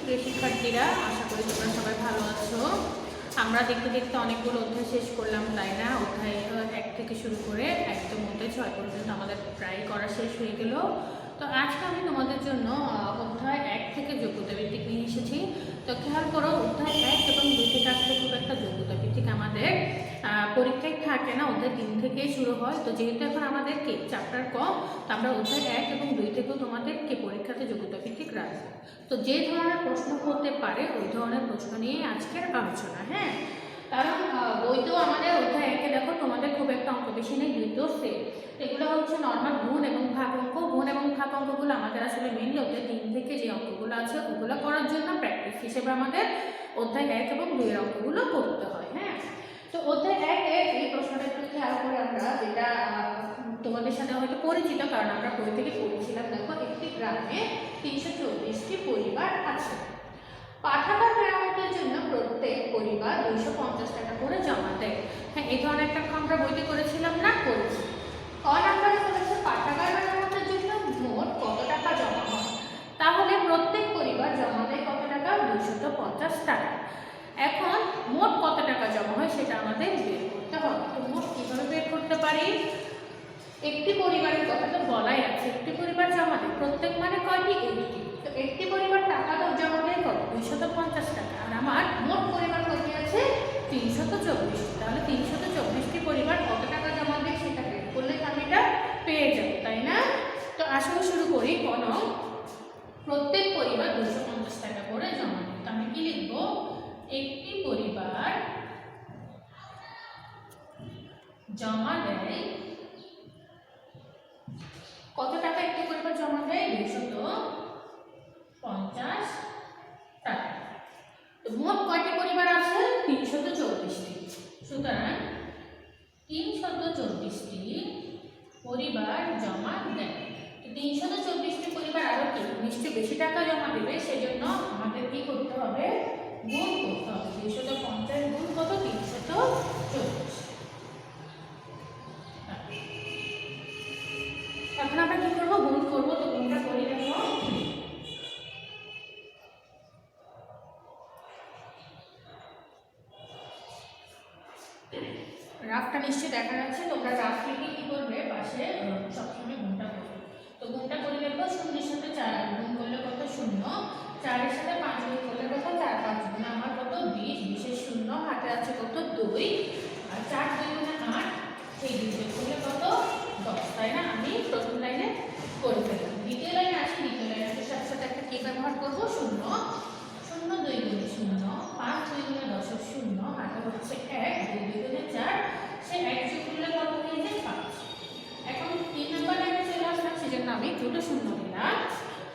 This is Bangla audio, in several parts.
প্রিয় শিক্ষার্থীরা, আশা করি তোমরা সবাই ভালো আছো। আমরা দেখতে দেখতে অনেকগুলো অধ্যায় শেষ করলাম, তাই না? অধ্যায় 1 থেকে শুরু করে একদম অধ্যায় 6 পর্যন্ত আমাদের প্রায় করা শেষ হয়ে গেল। তো আজকে আমি তোমাদের জন্য অধ্যায় 1 থেকে যোগ্যতা ভিত্তিক নিয়ে এসেছি। তো খেয়াল করো, অধ্যায় 1 এবং 2 থেকে আসলে খুব একটা যোগ্যতা ভিত্তিক আমাদের পরীক্ষায় থাকে না, অধ্যায় 3 থেকেই শুরু হয়। তো যেহেতু এখন আমাদের চ্যাপ্টার কম, তো আমরা অধ্যায় 1 এবং 2 থেকেও তোমাদেরকে পরীক্ষাতে যোগ্যতা ভিত্তিক রাখবো। তো যে ধরনের প্রশ্ন হতে পারে ওই ধরনের প্রশ্ন নিয়ে আজকের আলোচনা। হ্যাঁ, কারণ বইতেও আমাদের অধ্যায় 1-এ দেখো তোমাদের খুব একটা অঙ্ক বেশি নেই, 2টো সেট। এগুলো হচ্ছে নর্মাল গুণ এবং ভাগ অঙ্ক। গুণ এবং ভাগ অঙ্কগুলো আমাদের আসলে মেনলি অধ্যায় 3 থেকে যে অঙ্কগুলো আছে ওগুলো করার জন্য প্র্যাকটিস হিসেবে আমাদের অধ্যায় 1 এবং 2 এর অঙ্কগুলো করতে হয়। হ্যাঁ, তো অধ্যায় 1-এ এই প্রশ্নটা একটু খেয়াল করে আমরা, যেটা তোমাদের সাথে হয়তো পরিচিত, কারণ আমরা বই থেকে পড়েছিলাম। দেখো, একটি গ্রামে 324টি পরিবার আছে। পাঠাগার মেরামতের জন্য প্রত্যেক পরিবার 250 টাকা করে জমা দেয়। হ্যাঁ, এই ধরনের একটা আমরা বইতে করেছিলাম না? করেছি। ক নাম্বারে বলেছে পাঠাগার মেরামতের জন্য মোট কত টাকা জমা হয়। তাহলে প্রত্যেক পরিবার জমা দেয় কত টাকা? 250 টাকা। এখন মোট কত টাকা জমা হয় সেটা আমাদের বের করতে হবে। তো মোট কিভাবে বের করতে পারি? একটি পরিবারের কথা তো বলাই আছে, একটি পরিবার জমা দেয়, প্রত্যেক মানে কয়টি? একটি। তো একটি পরিবার টাকা জমা দেয় কত? 250 টাকা। আর আমার মোট পরিবার কত আছে? 324। তাহলে 324টি পরিবার কত টাকা জমা দেয় সেটা বের করলে আমি এটা পেয়ে যাব, তাই না? তো আসলে শুরু করি। প্রত্যেক পরিবার 250 টাকা করে জমা দেয়। তো আমি কি লিখবো? একটি পরিবার জমা দেয় কত টাকা? একটি পরিবার জমা দেয় 250 টাকা। তো মোট কয়টি পরিবার আছে? 324টি। সুতরাং 324টি পরিবার জমা দেয়। তো 324টি পরিবার আরো কি নিশ্চয়ই বেশি টাকা জমা দেবে, সেজন্য আমাদের কি করতে হবে? গুণ করতে হবে। 250 গুণ কত? 324। এখন আমরা কি করবো? গুণ করবো। তো গুণটা করি। দেখো, রাফটা নিশ্চয়ই দেখা যাচ্ছে। তোমরা রাফ থেকে কি করবে? পাশে সবসময় গুণটা করবে। তো গুণটা করে দেখো, 0-এর সাথে 4 গুণ করলে কত? 0। 4-এর সাথে 5 গুণ করলে কত? 4 5 গুণ আমার কত? 20। 20-এর 0 হাতে আছে কত? 2। আর 4 2 গুণে 8, সেই 2 যোগ করলে কত? 10, তাই না? আমি প্রথম লাইনে করে ফেললাম। দ্বিতীয় লাইনে আসি। দ্বিতীয় লাইনের সাথে সাথে একটা কি ব্যবহার করবো? 0। 0 2 গুণে 0, 5 2 গুণে 10 এর 0, হাতে হচ্ছে 1, 2 2 গুণে 4, সে 1 যোগ করলে কত হয়ে যায়? 5। এখন 3 নাম্বার লাইনে চলে আসলাম, সেজন্য আমি দুটো 0 দিলাম।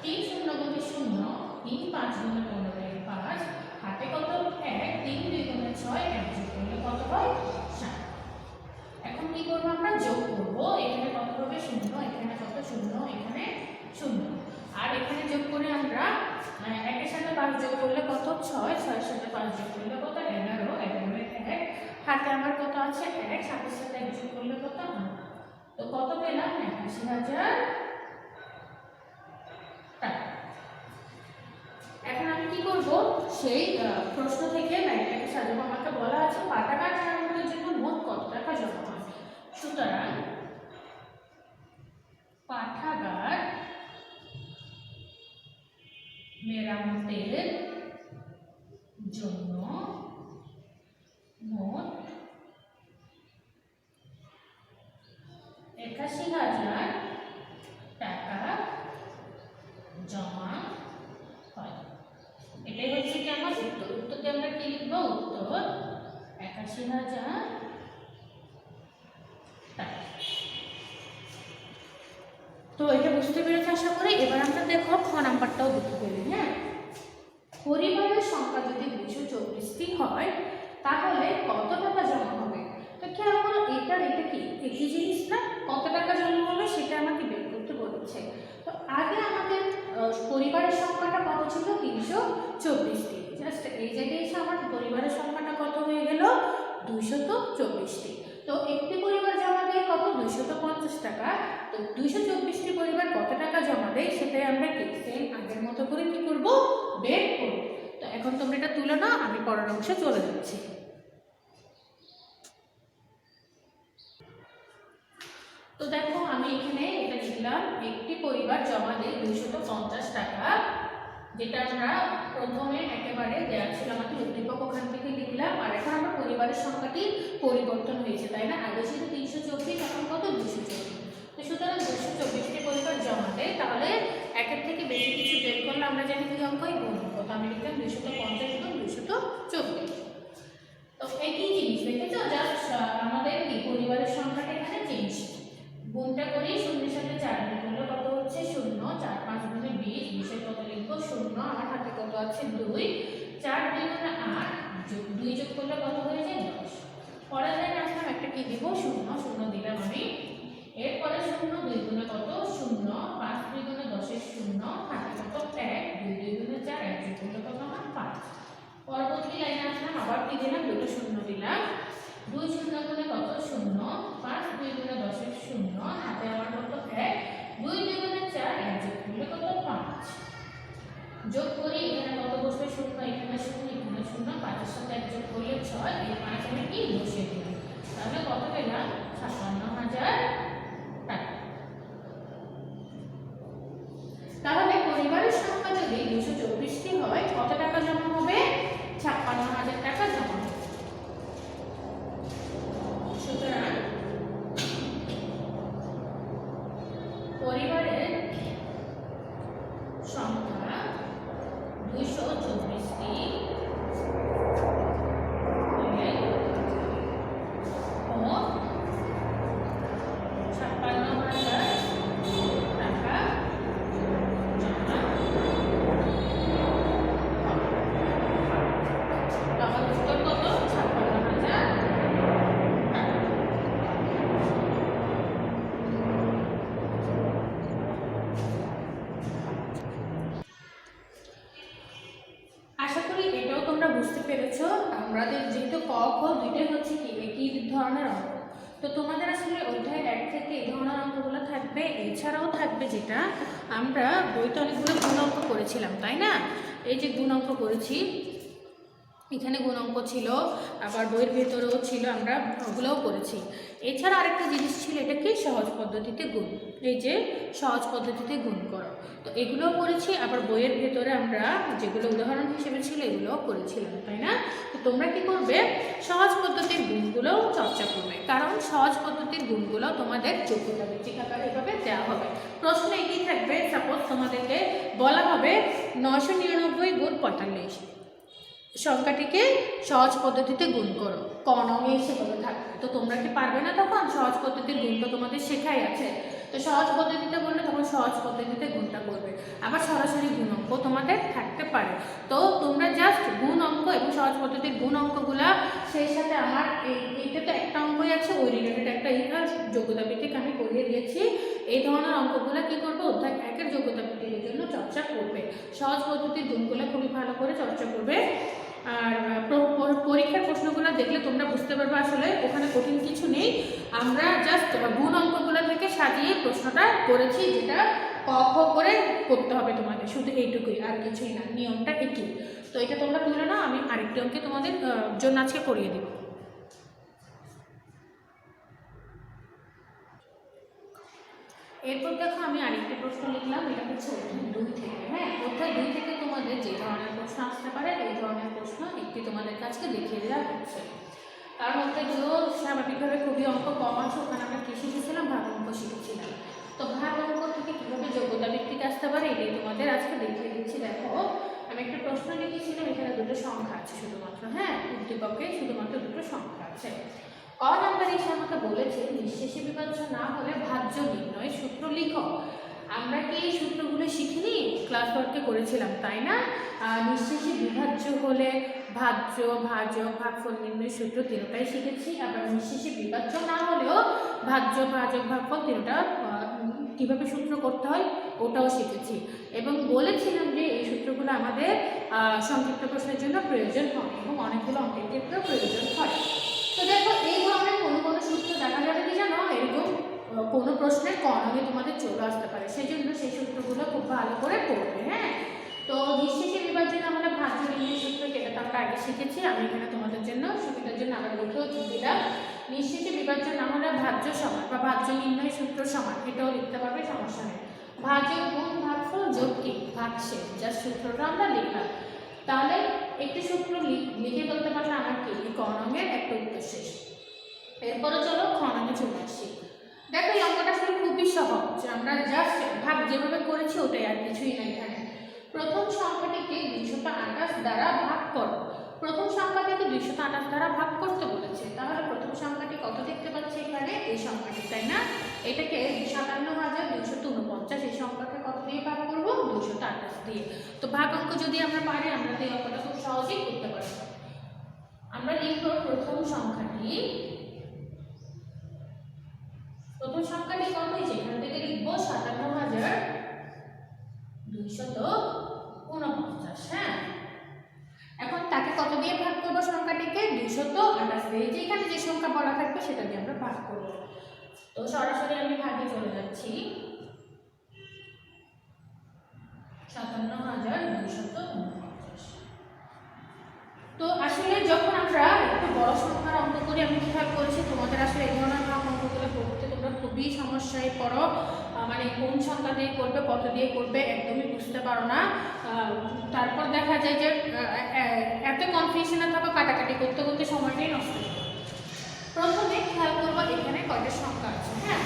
3 0 গুণে 0, 3 5 গুণে 15 এর 5, হাতে কত? 1, 3 2 গুণে 6, 1 যোগ করলে কত হয়? 7। এখন কি করবো? আমরা যোগ করবো। এখানে কত হবে? 0, এখানে কত? 0, এখানে 0। আর এখানে যোগ করে আমরা 1-এর সাথে 5 যোগ করলে কত? 6, 6-এর সাথে 5 যোগ করলে কত? 11, 11-এর 1, হাতে আমার কত আছে? 1, 7-এর সাথে 1 যোগ করলে কত? 8। তো কত পেলাম? 81,000 টাকা। এখন আমি কি করব? সেই প্রশ্ন থেকে লাইনটাকে সাজাবো। আমাকে বলা আছে পাঠাগার মেরামতের জন্য মোট কত টাকা জমা হয়। সুতরাং পাঠাগার মেরামতের জন্য মোট 81,000 টাকা জমা হয়। এটাই হচ্ছে কি আমার উত্তর। উত্তরতে আমরা কি লিখবো? উত্তর 81,000 টাকা। তো এটা বুঝতে পেরেছি আশা করি। এবার আমরা দেখো খ নাম্বারটাও দেখতে পেলি। হ্যাঁ, পরিবারের সংখ্যা যদি 224টি হয় তাহলে কত টাকা জমা হবে। তো খেয়াল করো, এটা কি একই জিনিস না? কত টাকা জমা হবে সেটা আমাকে বের করতে বলেছে। তো আগে আমাদের পরিবারের সংখ্যাটা কত ছিল? 324টি। জাস্ট এই জায়গায় এসে আমার পরিবারের সংখ্যাটা কত হয়ে গেল? 224টি। তো একটি পরিবার জমা দেয় কত 250 টাকা। তো 224টি পরিবার কত টাকা জমা দেয় সেটাই আমরা সেম আগের মতো করে কি করব, বের করব। তো এখন তোমরা এটা তুলে নাও, আমি পরের অংশে চলে যাচ্ছি। তো দেখো আমি এখানে এটা লিখলাম, একটি পরিবার জমা দেয় 250 টাকা, যেটা আমরা প্রথমে একেবারে দেওয়া ছিল আমাদের উদ্দীপক, ওখান থেকে লিখলাম। আর এখন আমরা পরিবারের সংখ্যাটি পরিবর্তন হয়েছে, তাই না? আগে ছিল 324, এখন কত 224। তো সুতরাং 224টি পরিবার জমা দেয়, তাহলে একের থেকে বেশি কিছু বের করলে আমরা জানি কি অঙ্কই গুণ অঙ্ক। তো আমি লিখলাম 250 এবং 224। তো একই জিনিস দেখেছো, জাস্ট আমাদের কি পরিবারের সংখ্যাটা এখানে চেঞ্জ। গুণটা করি, শূন্যের সাথে 4 গুণ করলে কত হচ্ছে 0, 4 5 গুণে 20, 20 এর কত লিখবো 0, আমার হাতে কত আছে 2, 4 2 গুণে 8, 2 যোগ করলে কত হয়ে যায় 10। পরের লাইনে আসলাম, একটা কি দিব 0, 0 দিলাম আমি। এরপরে 0 2 গুণে কত 0, 5 2 গুণে 10 এর 0, হাতে কত 1, 2 2 গুণে 4, 1 যোগ করলে কত আমার 5। পরবর্তী লাইনে আসলাম, আবার কি দিলাম, দুটো 0 দিলাম। 2 0 গুণে কত 0, 5 2 গুণে 10 এর 0, হাতে আমার কত 1, 2 2 গুণে 4, 1 যোগ করলে কত 5। যোগ করি, এখানে কত বসবে 0, এখানে 0, এখানে 0, 5 এর সাথে 1 যোগ করলে 6, এই 5 আমি কি বসিয়ে দিলাম। তাহলে কত পেলাম 56,000 টাকা। তাহলে পরিবারের সংখ্যা যদি 224টি হয়, কত টাকা জমা হবে? 56,000 টাকা জমা হবে। সুতরাং পরিবারের সংখ্যা 224টি হলে ও 56,000 টাকা জমা হবে। আমার উত্তর কত 56,000 টাকা। আশা করি এটাও তোমরা বুঝতে পেরেছো। আমাদের যেহেতু ক খ দুইটাই হচ্ছে কি একই ধরনের অঙ্ক, তো তোমাদের আসলে অধ্যায় 1 থেকে এই ধরনের অঙ্কগুলো থাকবে। এছাড়াও থাকবে যেটা আমরা বইতে অনেকগুলো গুণ অঙ্ক করেছিলাম, তাই না? এই যে গুণ অঙ্ক করেছি, এখানে গুণ অঙ্ক ছিল, আবার বইয়ের ভেতরেও ছিল, আমরা ওগুলোও করেছি। এছাড়া আরেকটা জিনিস ছিল, এটা কি সহজ পদ্ধতিতে গুণ, এই যে সহজ পদ্ধতিতে গুণ করো, তো এগুলোও করেছি। আবার বইয়ের ভেতরে আমরা যেগুলো উদাহরণ হিসেবে ছিল এগুলোও করেছিলাম, তাই না? তো তোমরা কি করবে, সহজ পদ্ধতির গুণগুলোও চর্চা করবে, কারণ সহজ পদ্ধতির গুণগুলো তোমাদের যোগ্যতা ভিত্তিক আকারে এভাবে দেওয়া হবে। প্রশ্ন একই থাকবে, সাপোজ তোমাদেরকে বলা হবে 999 গুণ 45 সংখ্যাটিকে সহজ পদ্ধতিতে গুণ করো, ক নঙে সেভাবে থাকবে। তো তোমরা কি পারবে না? তখন সহজ পদ্ধতির গুণ তো তোমাদের শেখাই আছে, তো সহজ পদ্ধতিতে বললে তখন সহজ পদ্ধতিতে গুণটা করবে। আবার সরাসরি গুণ অঙ্ক তোমাদের থাকতে পারে। তো তোমরা জাস্ট গুণ অঙ্ক এবং সহজ পদ্ধতির গুণ অঙ্কগুলা, সেই সাথে আমার এইটা তো একটা অঙ্কই আছে, ওই রিলেটেড একটা ইতিহাস যোগ্যতা ভিত্তিক আমি করিয়ে দিয়েছি। এই ধরনের অঙ্কগুলো কি করবে, অধ্যায় 1-এর যোগ্যতা ভিত্তিকের জন্য চর্চা করবে। সহজ পদ্ধতির গুণগুলো খুবই ভালো করে চর্চা করবে। আর পরীক্ষার প্রশ্নগুলো দেখলে তোমরা বুঝতে পারবে আসলে ওখানে কঠিন কিছু নেই, আমরা জাস্ট গুণ অঙ্কগুলো থেকে সাজিয়ে প্রশ্নটা করেছি, যেটা ক খ করে করতে হবে তোমাদের, শুধু এইটুকুই, আর কিছুই না, নিয়মটা একই। তো এটা তোমরা তুলে নাও, আমি আরেকটি অঙ্কে তোমাদের জন্য আজকে করিয়ে দেব। এরপর দেখো আমি আরেকটি প্রশ্ন লিখলাম, এটা হচ্ছে অধ্যায় 2 থেকে। হ্যাঁ, অধ্যায় 2 থেকে তোমাদের যে ধরনের প্রশ্ন আসতে পারে এই ধরনের প্রশ্ন একটি তোমাদের কাছে দেখিয়ে দেওয়া হচ্ছে। তার মধ্যে দুটো স্বাভাবিকভাবে খুবই অঙ্ক কম আছে, ওখানে আমরা কী শিখেছিলাম, ভাগ অঙ্ক শিখেছিলাম। তো ভাগ অঙ্ক থেকে কীভাবে যোগ্যতা ভিত্তিক আসতে পারে এটাই তোমাদের আজকে দেখিয়ে দিচ্ছি। দেখো আমি একটা প্রশ্ন লিখেছিলাম, এখানে দুটো সংখ্যা আছে শুধুমাত্র, হ্যাঁ উদ্দীপকে শুধুমাত্র দুটো সংখ্যা আছে। ক নাম্বার এসে আমাকে বলেছে নিঃশেষে বিভাজ্য না হলে ভাজ্য নির্ণয় সূত্র লিখো। আমরা কি এই সূত্রগুলো শিখিনি? ক্লাস ওয়ার্কে করেছিলাম, তাই না? নিঃশেষে বিভাজ্য হলে ভাজ্য, ভাজক, ভাগফল নির্ণয় সূত্র তিনটাই শিখেছি। আবার নিঃশেষে বিভাজ্য না হলেও ভাজ্য, ভাজক, ভাগফল তিনটা কীভাবে সূত্র করতে হয় ওটাও শিখেছি। এবং বলেছিলাম যে এই সূত্রগুলো আমাদের সংক্ষিপ্ত প্রশ্নের জন্য প্রয়োজন হয় এবং অনেকগুলো অঙ্কের ক্ষেত্রেও প্রয়োজন হয়। তো দেখো এই ধরনের কোনো কোনো সূত্র দেখা যাবে কি জানো, এরকম কোনো প্রশ্নের কর্ণে তোমাদের চলে আসতে পারে, সেই জন্য সেই সূত্রগুলো খুব ভালো করে পড়বে। হ্যাঁ, তো নিঃশেষে বিভাজনে আমরা ভাজ্য নির্ণয় সূত্র, এটা তো আমরা আগে শিখেছি। আমি এখানে তোমাদের জন্য সুবিধার জন্য আবার লিখেও দিলাম। নিঃশেষে বিভাজন আমরা ভাজ্য সমান বা ভাজ্য নির্ণয় সূত্র সমান, এটাও লিখতে পারবে, সমস্যা নেই। ভাজ্য গুণ ভাগফল যোগ কি ভাগশেষ, যার সূত্রটা আমরা লিখলাম। তাহলে একটি সূত্র লিখে বলতে পারলে আমার কি ক নঙের একটা উত্তর শেষ। এরপরে চলো খ নঙে চলে আসি। দেখো এই অঙ্কটা আসলে খুবই সহজ, আমরা জাস্ট ভাগ যেভাবে করেছি ওটাই, আর কিছুই না এখানে। প্রথম সংখ্যাটিকে 228 দ্বারা ভাগ করো। প্রথম সংখ্যাটিকে 228 দ্বারা ভাগ করতে বলেছে, তাহলে প্রথম সংখ্যাটি কত দেখতে পাচ্ছি এখানে, এই সংখ্যাটি, তাই না? এটাকে 57,249, এই সংখ্যাকে কত দিয়ে ভাগ করব, 228 দিয়ে। তো ভাগ অঙ্ক যদি আমরা পারি, আমরা এই অঙ্কটা খুব সহজেই করতে পারব। আমরা লিখব প্রথম সংখ্যাটি কত হয়েছে, এখান থেকে লিখবো 57,249। হ্যাঁ, এখন তাকে কত দিয়ে ভাগ করবো, সংখ্যাটিকে 228 দিয়ে, যেখানে যে সংখ্যা বলা থাকবে সেটা দিয়ে আমরা ভাগ করব। তো সরাসরি আমি ভাগে চলে যাচ্ছি, 57,249। তো আসলে যখন আমরা একটু বড় সংখ্যার অঙ্ক করি, আমি খেয়াল করেছি তোমাদের আসলে এই ধরনের অঙ্কগুলো করতে তোমরা খুবই সমস্যায় পড়ো, মানে কোন সংখ্যা দিয়ে করবে, কত দিয়ে করবে একদমই বুঝতে পারো না। তারপর দেখা যায় যে এত কনফিউশনে থাকো, কাটাকাটি করতে করতে সময়টাই নষ্ট হয়। প্রথমে খেয়াল করবো এখানে কয়টা সংখ্যা আছে। হ্যাঁ,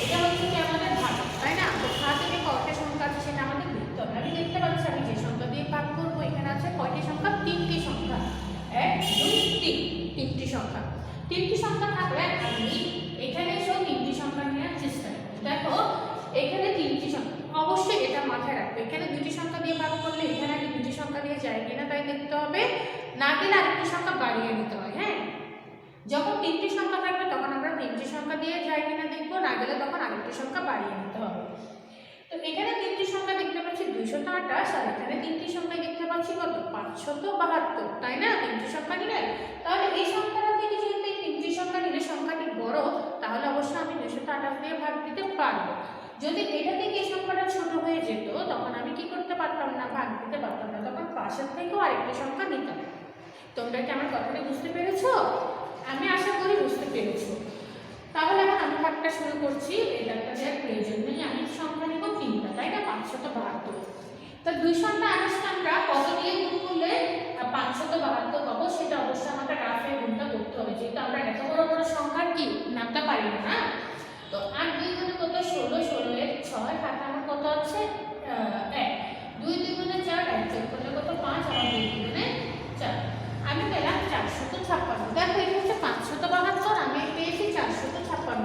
এটা হচ্ছে কি আমাদের ভাগ, তাই না? তো ভাগ থেকে কয়টা সংখ্যা আছে সেটা আমাদের দেখতে হবে। আমি দেখতে পাচ্ছি আমি যে সংখ্যা দিয়ে ভাগ করবো এখানে আছে কয়টি সংখ্যা, 3টি সংখ্যা, 1 2 3, 3টি সংখ্যা। 3টি সংখ্যা থাকলে আমি এখানে এসেও 3টি সংখ্যা নেওয়ার চেষ্টা করব। দেখো এখানে 3টি সংখ্যা, অবশ্যই এটা মাথায় রাখবে, এখানে 2টি সংখ্যা দিয়ে ভাগ করলে এখানে আগে 2টি সংখ্যা দিয়ে যায় কিনা তাই দেখতে হবে, না গেলে আরেকটি সংখ্যা বাড়িয়ে নিতে হয়। হ্যাঁ, যখন 3টি সংখ্যা থাকবে তখন আমরা 3টি সংখ্যা দিয়ে যায় কিনা দেখবো, না গেলে তখন আরেকটি সংখ্যা বাড়িয়ে নিতে হবে। তো এখানে 3টি সংখ্যা দেখতে পাচ্ছি 228, আর এখানে 3টি সংখ্যা দেখতে পাচ্ছি কত, 572, তাই না? 3টি সংখ্যা নিলে, তাহলে এই সংখ্যাটা থেকে যেহেতু এই 3টি সংখ্যা নিলে সংখ্যাটি বড়, তাহলে অবশ্যই আমি 228 দিয়ে ভাগ দিতে পারবো। যদি এটা থেকে এই সংখ্যাটা ছোট হয়ে যেত তখন আমি কি করতে পারতাম না, ভাগ দিতে পারতাম না, তখন পাশের থেকেও আরেকটি সংখ্যা নিতাম। তোমরা কি আমার কথাটা বুঝতে পেরেছো? আমি আশা করি বুঝতে পেরেছো। তাহলে এখন আমি ভাগটা শুরু করছি, এটা একটা দেওয়ার প্রয়োজন নেই, আমি সংখ্যা নিব 3টা, তাই না? 572। তো 228 আমরা কত দিয়ে গুণ করলে 572 পাবো, সেটা অবশ্যই আমাকে রাফে গুণটা করতে হবে, যেহেতু আমরা এত বড় বড় সংখ্যার কি নামটা পারি না। তো 8 2 গুণে কত, 16, 16 এর 6, হাতে আমার কত আছে 1, 2 2 গুণে 4, 1 যোগ করলে কত 5, আবার 2 গুণে 4, আমি পেলাম 456। দেখো এটা হচ্ছে 572, আমি পেয়েছি 456।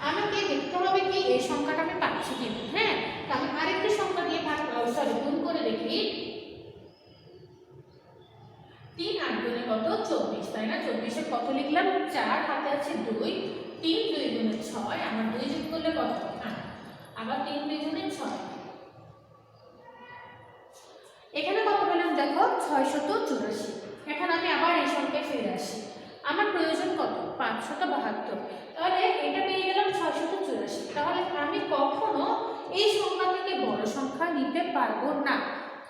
আমাকে দেখতে হবে কি এই সংখ্যাটা আমি পাচ্ছি কিনা। হ্যাঁ, আমি আরেকটি সংখ্যা দিয়ে ভাগ গুণ করে দেখি, 3 8 গুণে কত 24, তাই না? 24 এর কত লিখলাম 4, হাতে আছে 2, 3 2 গুণে 6, আমার 2 যোগ করলে কত 8, আবার 3 2 গুণে 6, এখানে কত পেলাম দেখো 684। এখন আমি আবার এই সংখ্যায় ফিরে আসি, আমার প্রয়োজন কত 572, তাহলে এটা পেয়ে গেলাম 684। তাহলে আমি কখনো এই সংখ্যা থেকে বড় সংখ্যা নিতে পারবো না,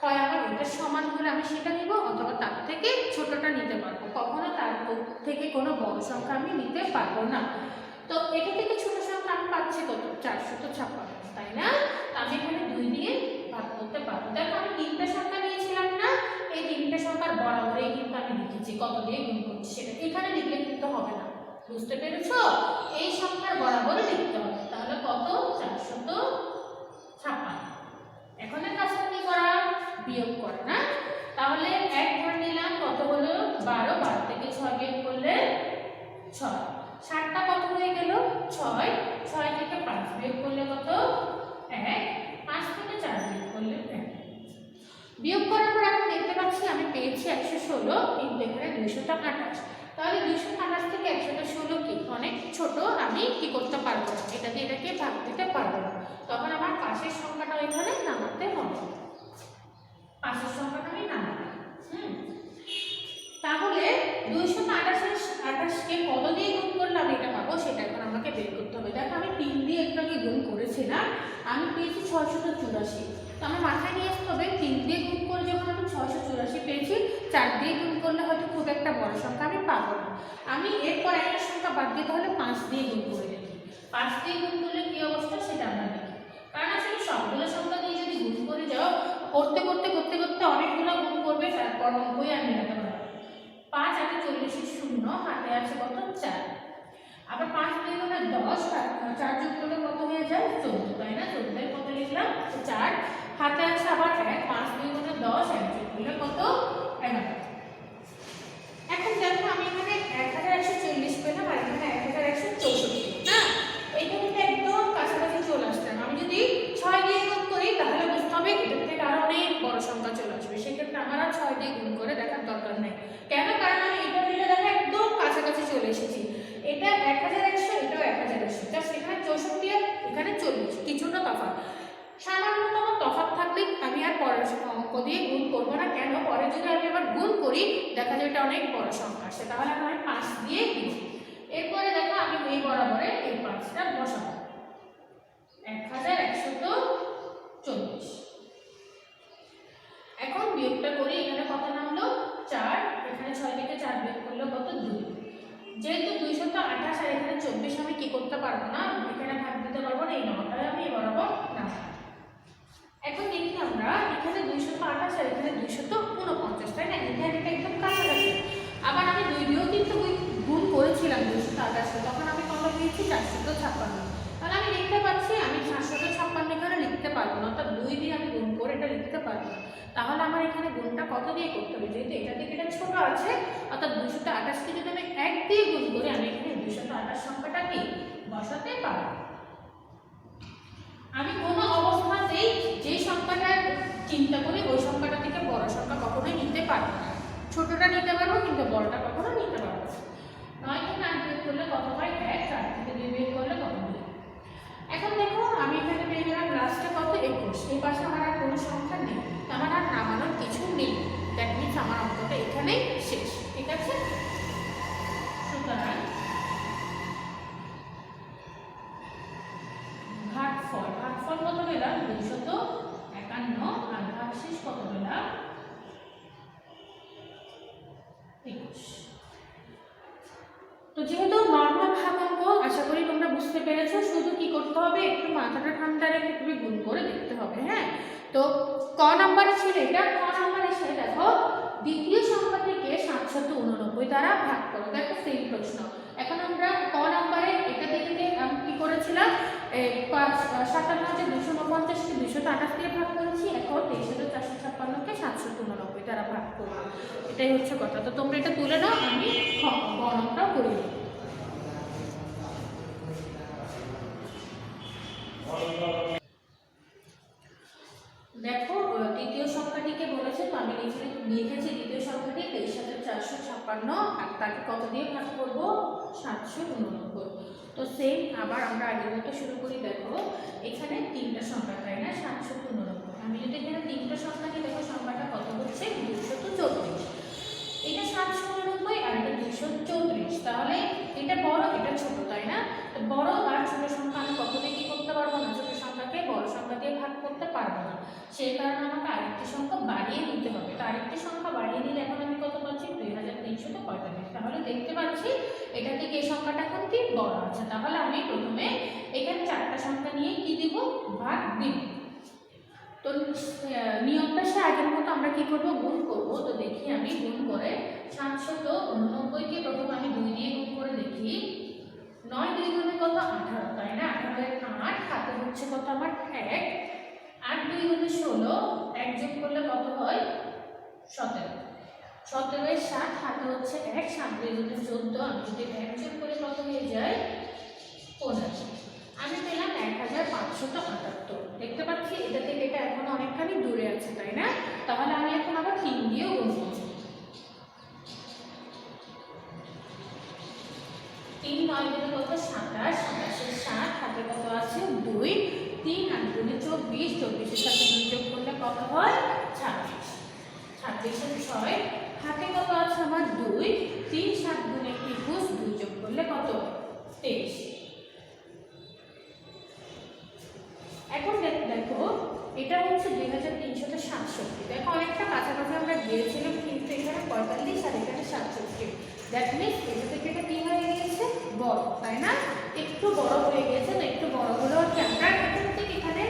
হয় আমার এটা সমান হলে আমি সেটা নিব, অথবা তার থেকে ছোটটা নিতে পারবো, কখনো তার থেকে কোনো বড় সংখ্যা আমি নিতে পারবো না। তো এটা থেকে ছোট সংখ্যা আমি পাচ্ছি কত 456, তাই না? আমি এখানে 2 দিয়ে ভাগ করতে পারবো। দেখো আমি 3টা সংখ্যা নিয়েছিলাম না, এই 3টে সংখ্যার বরাবরই কিন্তু আমি লিখেছি কত দিয়ে গুণ করছি, সেটা এখানে লিখলে কিন্তু হবে না, বুঝতে পেরেছো? এই সংখ্যার বরাবরই লিখতে হবে। তাহলে কত 456। এখন এর কাজটা কি করা, বিয়োগ করা, না? তাহলে 1 ধরে নিলাম, কত হলো 12, 12 থেকে 6 বিয়োগ করলে 6, 7টা কত হয়ে গেল 6, 6 থেকে 5 বিয়োগ করলে কত 1, 5 থেকে 4 বিয়োগ করলে 1। বিয়োগ করার পর এখন দেখতে পাচ্ছি আমি পেয়েছি 116, কিন্তু এখানে 228। তাহলে 228 থেকে 116 কি অনেক ছোট, আমি কি করতে পারবো না, এটা দিয়ে এটাকে ভাগ দিতে পারবো না, তখন আমার পাশের সংখ্যাটা এখানে নামাতে হবে, পাশের সংখ্যাটা আমি নামাবো। তাহলে 228 কে যে কত দিয়ে গুণ করলে আমি এটা পাবো সেটা এখন আমাকে বের করতে হবে। দেখো আমি 3 দিয়ে একটাকে গুণ করেছিলাম, আমি পেয়েছি 684। তো আমার মাথায় নিয়ে আসতে হবে 3 দিয়ে গুণ করে যখন আমি 684 পেয়েছি, 4 দিয়ে গুণ করলে হয়তো খুব একটা বড় সংখ্যা আমি পাবো না। আমি এরপর একটা সংখ্যা বাদ দিয়ে তাহলে 5 দিয়ে গুণ করে দেখি। 5 দিয়ে গুণ করলে কি অবস্থা সেটা আমরা দেখি। কারণ আসলে সবগুলো সংখ্যা দিয়ে যদি গুণ করে যাও, করতে করতে করতে করতে অনেকগুলো গুণ করবে, তারপর 90 আর মেলাতে পারবে। 5 আর 40 শূন্য, হাতে আছে কত 4। আবার 5 দিয়ে গুণে 10, 4 যোগ করলে কত হয়ে যায় 14, তাই না? 14 এর কত লিখলাম 4, হাতে আছে আবার 1, 5 দিয়ে গুণে 10, 1 যোগ করলে কত 11। এখন দেখো আমি এখানে 1140 পেলাম আর এখানে 1164 না, এইটা কিন্তু একদম কাছাকাছি চলে আসলাম। আমি যদি 6 দিয়ে গুণ করি তাহলে বুঝতে হবে এটার থেকে আরো অনেক বড় সংখ্যা চলে আসবে। সেক্ষেত্রে আমার আর 6 দিয়ে গুণ করে দেখার দরকার নেই। কেন? কারণ আমি এটা দিলে দেখো একদম কাছাকাছি চলে এসেছি। এটা 1100, এটাও 1100, জাস্ট এখানে 64 আর এখানে 40, কিছুটা তফাৎ। সামান্যতম তফাৎ থাকলে আমি আর পরের অঙ্ক দিয়ে গুণ করবো না। কেন? পরে যদি আমি আবার গুণ করি দেখা যায় এটা অনেক বড় সংখ্যা আসে, তাহলে আমি 5 দিয়ে দিব। এরপরে দেখো আমি এই বরাবরে এই 5টা বসাবো, 1140। এখন বিয়োগটা করি, এখানে কত নামলো 4, এখানে 6 থেকে 4 বিয়োগ করলে কত 2। যেহেতু 228 আর এখানে 24 আমি কি করতে পারবো না, এখানে ভাগ দিতে পারবো না, এই নম্বরটা আমি বরাবর না। এখন দেখি আমরা এখানে 228 আর এখানে 249, তাই না? এখানে এটা একদম কাছাকাছি। আবার আমি 2 দিয়েও কিন্তু গুণ করেছিলাম 228, তখন আমি কত পেয়েছি 456। তাহলে আমি লিখতে পারছি আমি 456 এখানে লিখতে পারবো না, অর্থাৎ 2 দিয়ে আমি গুণ করে এটা লিখতে পারবো না। তাহলে আমার এখানে গুণটা কত দিয়ে করতে হবে? যেহেতু এটা থেকে এটা ছোট আছে, অর্থাৎ 228 কে যদি আমি 1 দিয়ে গুণ করি আমি এখানে 228 সংখ্যাটা কি বসাতে পারবো। আমি কোনো অবস্থাতেই যে সংখ্যাটা চিন্তা করি ওই সংখ্যাটা থেকে বড় সংখ্যা কখনোই নিতে পারবো না। ছোটটা নিতে পারবো কিন্তু বড়টা কখনো নিতে পারবো না। 9 থেকে 8 বিয়োগ করলে কত হয় 1, 4 থেকে 2 বিয়োগ করলে কত 2। এখন দেখো আমি এখানে পেয়ে গেলাম লাস্টে কত 21। এই পাশে আমার আর কোনো সংখ্যা নেই, আমার আর নামানোর কিছু নেই। দ্যাট মিনস আমার অঙ্কটা এখানেই শেষ। ঠিক আছে? সুতরাং ভাগফল কত পেলাম 251, আর ভাগশেষ কত পেলাম 21। তো যেহেতু নরমাল ভাগ অঙ্ক আশা করি তোমরা বুঝতে পেরেছো, শুধু কি করতে হবে একটু মাথাটা ঠান্ডা রেখে তুমি গুণ করে দেখতে হবে। হ্যাঁ, তো ক নাম্বারে ছিল এটা। ক নাম্বারে এসে দেখো দ্বিতীয় সংখ্যাটিকে 789 দ্বারা ভাগ করো। দেখো সেম প্রশ্ন। এখন আমরা ক নাম্বারে এটা দেখে আমি কি করেছিলাম 57 249 কে 228 দিয়ে ভাগ করেছি। এখন 23456 কে 789 দ্বারা ভাগ করব, এটাই হচ্ছে কথা। তো তোমরা এটা তুলে নাও, আমি গণনাটা করে নিই। দেখো তৃতীয় সংখ্যাটিকে বলেছে, তো আমি লিখেছি দ্বিতীয় সংখ্যাটি 23456, আর তাকে কত দিয়ে ভাগ করব 789। তো সেম আবার আমরা আগের মতো শুরু করি। দেখো এখানে 3টা সংখ্যা, তাই না? 789। আমি যদি এখানে 3টা সংখ্যা নিই, দেখো সংখ্যাটা কত হচ্ছে 234। এটা 789 আর এটা 234, তাহলে এটা বড় এটা ছোট, তাই না? তো বড় আর ছোট সংখ্যা আমি কত দিয়ে কি করতে পারবো না, ছোট সংখ্যাকে বড় সংখ্যা দিয়ে ভাগ করতে পারবো না। সেই কারণে আমাকে আরেকটি সংখ্যা বাড়িয়ে নিতে হবে। তো আরেকটি সংখ্যা বাড়িয়ে নিলে এখন আমি কত পাচ্ছি 2345। তাহলে দেখতে পাচ্ছি এটা থেকে এই সংখ্যাটা এখন কি বড় আছে। তাহলে আমি প্রথমে এখানে 4টা সংখ্যা নিয়ে কি দিব, ভাগ দিব। তো নিয়মটা সে আগের মতো আমরা কি করব, গুণ করব। তো দেখি আমি গুণ করে 789 কে প্রথমে আমি 2 দিয়ে গুণ করে দেখি। 9 2 গুণে কত 18, তাই না? 18 এর 8, হাতে হচ্ছে কত আমার 1, 8 2 গুণে 16, 1 যোগ করলে কত হয় 17, 17 এর 7, হাতে হচ্ছে 1, 7 2 গুণে 14, আমি যদি 1 যোগ করে কত হয়ে যায় 15। আমি পেলাম 1578। দেখতে পাচ্ছি এটা থেকে এটা এখন অনেকখানি দূরে আছে, তাই না? তাহলে আমি এখন আবার 3 দিয়েও গুণ করব। 3 9 গুণে কত 27, 27 এর 7, হাতে কত আছে 2, 3 8 গুণে 24, 24 এর সাথে 2 যোগ করলে কত হয় 26, 26 এর 6, হাতে কত আছে আমার 2, 3 7 গুণে 21, 2 যোগ করলে কত 23। এখন দেখো এটা হচ্ছে 2367। দেখো অনেকটা কাছাকাছি আমরা গিয়েছিলাম, কিন্তু এখানে 45 আর এখানে 67। দ্যাট মিনস এটা থেকে এটা কি হয়ে গিয়েছে, বড়, তাই না? একটু বড় হয়ে গেছে। তো একটু বড় হলেও কি আমরা এখান থেকে এখানে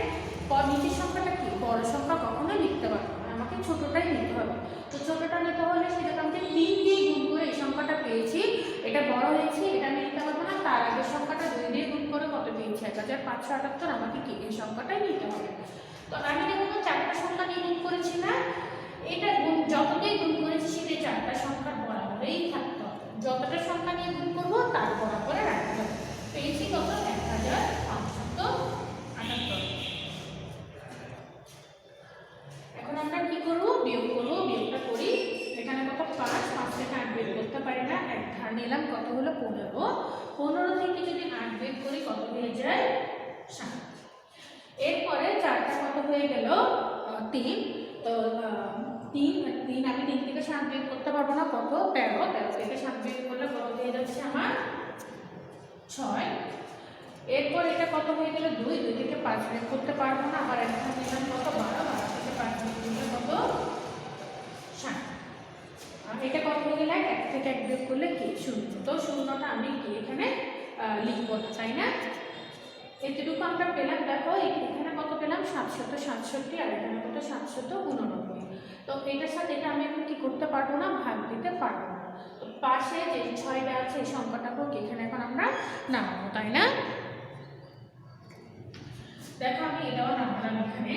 নিচের সংখ্যাটা কি বড় সংখ্যা কখনোই লিখতে পারবো না, আমাকে ছোটটাই নিতে হবে। তো ছোটটা নিতে হলে সেটা আমি 3 দিয়ে গুণ করে এই সংখ্যাটা পেয়েছি, এটা বড় হয়েছে, এটা আমি নিতে পারবো না। তার আগের সংখ্যাটা 2 দিয়ে গুণ করে কত পেয়েছি 1578, আমাকে কি এই সংখ্যাটাই নিতে হবে। তো আমি দেখুন 4টা সংখ্যা নিয়ে গুণ করেছি না, এটা যতটাই গুণ করেছি সেটাই 4টা সংখ্যার বরাবরেই থাকতে হবে। যতটা সংখ্যা নিয়ে গুণ করবো তার বরাবরে রাখতে হবে। পেয়েছি কত 1578। এখন আমরা কি করবো, বিয়োগ করবো। বিয়োগটা করি, এখানে কত 5 থেকে 8 বিয়োগ করতে পারি না, এক ধার নিলাম, কত হলো 15। 15 থেকে যদি 8 বিয়োগ করি কত হয়ে যায় 7। এরপরে 4টা কত হয়ে গেল 3। তো 3 আমি 3 থেকে 7 বিয়োগ করতে পারবো না, কত 13। 13 থেকে 7 বিয়োগ করলে কত হয়ে যাচ্ছে আমার 6। এরপর এটা কত হয়ে গেল 2। 2 থেকে 5 বিয়োগ করতে পারবো না, আবার একটা নিলাম কত 12। 12 থেকে 5 বিয়োগ করলে কত 7। আর এটা কত হয়ে গেল 1 থেকে 1 বিয়োগ করলে কি 0। তো শূন্যটা আমি কি এখানে লিখবো না, তাই না? এতটুকু আমরা পেলাম। দেখো এখানে কত পেলাম 767, আর এখানে কত 789। তো এটার সাথে এটা আমি এখন কি করতে পারবো না, ভাগ দিতে পারবো না। তো পাশে যে 6টা আছে এই সংখ্যাটাকেও এখানে এখন আমরা নামাবো, তাই না? দেখো আমি এটাও নামালাম এখানে।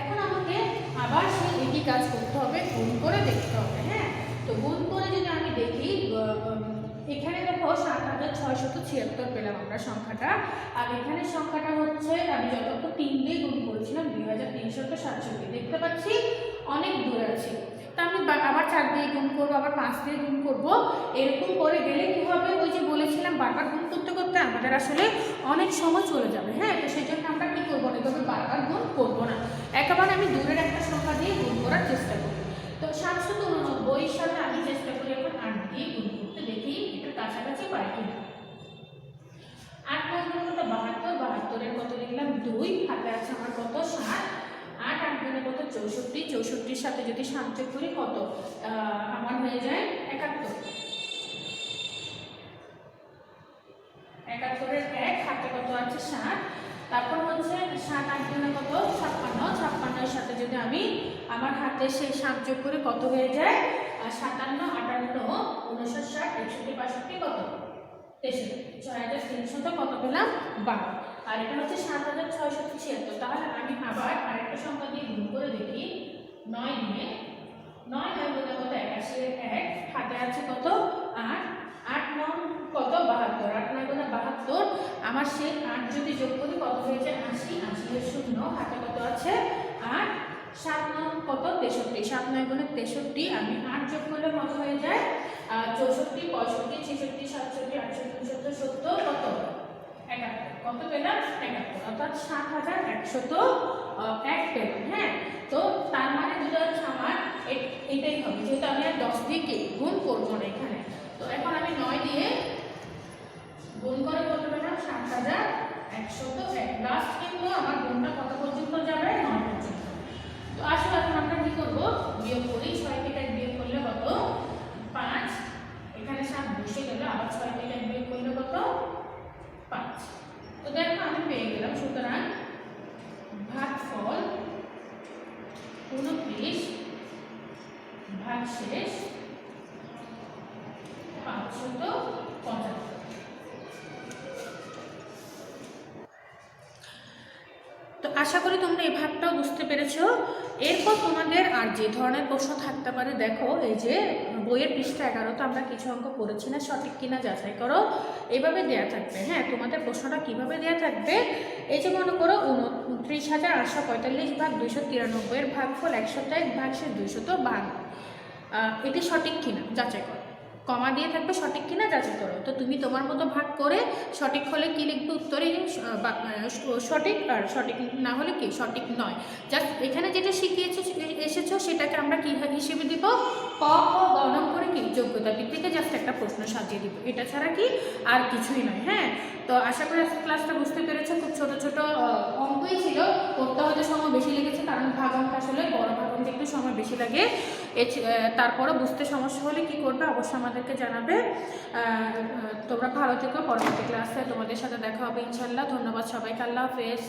এখন আমাকে আবার সেই একই কাজ করতে হবে, গুণ করে দেখতে হবে। হ্যাঁ, তো গুণ করে যদি আমি দেখি, এখানে দেখো 7676 পেলাম আমরা সংখ্যাটা, আর এখানে সংখ্যাটা হচ্ছে আমি যতটা 3 দিয়ে গুণ করেছিলাম 2367। দেখতে পাচ্ছি অনেক দূরে আছে। তা আমি আবার 4 দিয়ে গুণ করবো, আবার 5 দিয়ে গুণ করবো। এরকম করে গেলে কি হবে, ওই যে বলেছিলাম বারবার গুণ করতে করতে আমাদের আসলে অনেক সময় চলে যাবে। হ্যাঁ, তো সেই জন্য আমরা কি করবো না, এভাবে বারবার গুণ করবো না, একেবারে আমি দূরের একটা সংখ্যা দিয়ে গুণ করার চেষ্টা করি। তো 789 সালে আমি চেষ্টা করি এখন 8 দিয়ে গুণ করতে, দেখি এটা কাছাকাছি পাই কিনা। 8 9 গুণ কত 72। 72 কত লিখলাম 2, হাতে আছে আমার কত 7। 8 8 গুণে কত 64। 64 সাথে যদি 7 যোগ করি কত আমার হয়ে যায় 71। 71 এর 1, হাতে কত আছে 7। তারপর হচ্ছে 7 8 গুণে কত 56। 56 এর সাথে যদি আমি আমার হাতে সেই 7 যোগ করি কত হয়ে যায় 57 58 59 60 61 62 কত 63। 6300 কত পেলাম 12। আর এটা হচ্ছে 7676। তাহলে আমি আবার আরেকটা সংখ্যা দিয়ে গুণ করে দেখি 9 দিয়ে। 9 9 গুণে কত 81 এর 1, হাতে আছে কত 8। 8 9 কত 72। 8 9 গুণে 72, আমার সেই 8 যদি যোগ করি কত হয়ে যায় 80। 80 এর 0, হাতে কত আছে 8। 7 9 কত 63। 7 9 গুণে 63, আমি 8 যোগ করলে কত হয়ে যায় 64 65 66 67 68 69 70 কত 71। কত পেলাম 71, অর্থাৎ 7101 পেলাম। হ্যাঁ, তো তার মানে বুঝা যাচ্ছে আমার এটাই হবে, যেহেতু আমি আর 10 দিয়ে কি গুণ করবো না এখানে। তো এখন আমি 9 দিয়ে গুণ করে কত পেলাম 7101। লাস্ট কিন্তু আমার গুণটা কত পর্যন্ত যাবে 9 পর্যন্ত। তো আসলে এখন আমরা কি করবো, বিয়োগ করি। 6 থেকে 1 বিয়োগ করলে কত 5, এখানে 7 বসে গেল, আবার 6 থেকে 1 বিয়োগ করলে কত 5। তো দেখো আমি পেয়ে গেলাম। সুতরাং ভাগফল 29 ভাগশেষ 575। তো আশা করি তোমরা এই ভাগটাও বুঝতে পেরেছো। এরপর তোমাদের আর যে ধরনের প্রশ্ন থাকতে পারে, দেখো এই যে বইয়ের পৃষ্ঠা 11 তো আমরা কিছু অঙ্ক করেছি না, সঠিক কিনা যাচাই করো, এইভাবে দেয়া থাকবে। হ্যাঁ, তোমাদের প্রশ্নটা কিভাবে দেয়া থাকবে, এই যে মনে করো 29,845 ভাগ 293 এর ভাগফল 101 ভাগশেষ 252, এটি সঠিক কিনা যাচাই করো। কমা দিয়ে থাকবে সঠিক কিনা যাচাই করো। তো তুমি তোমার মতো ভাগ করে সঠিক হলে কি লিখবে উত্তরে, সঠিক, আর সঠিক না হলে কি সঠিক নয়। জাস্ট এখানে যেটা শিখিয়েছে এসেছো সেটাকে আমরা কী হিসেবে দিব, ক খ গণন করে কি যোগ্যতা ভিত্তিতে জাস্ট একটা প্রশ্ন সাজিয়ে দিব, এটা ছাড়া কি আর কিছুই নয়। হ্যাঁ, তো আশা করি আজকে ক্লাসটা বুঝতে পেরেছো। খুব ছোট ছোট অঙ্কই ছিল, করতে হয়তো সময় বেশি লেগেছে, কারণ ভাগ অঙ্ক আসলে বড় ভাগ অঙ্কে একটু সময় বেশি লাগে। তারপরে বুঝতে সমস্যা হলে কি করবে অবশ্যই আমাদেরকে জানাবে। তোমরা ভালো থেকো, পরবর্তী ক্লাসে তোমাদের সাথে দেখা হবে ইনশাল্লাহ। ধন্যবাদ সবাইকে, আল্লাহ হাফেজ।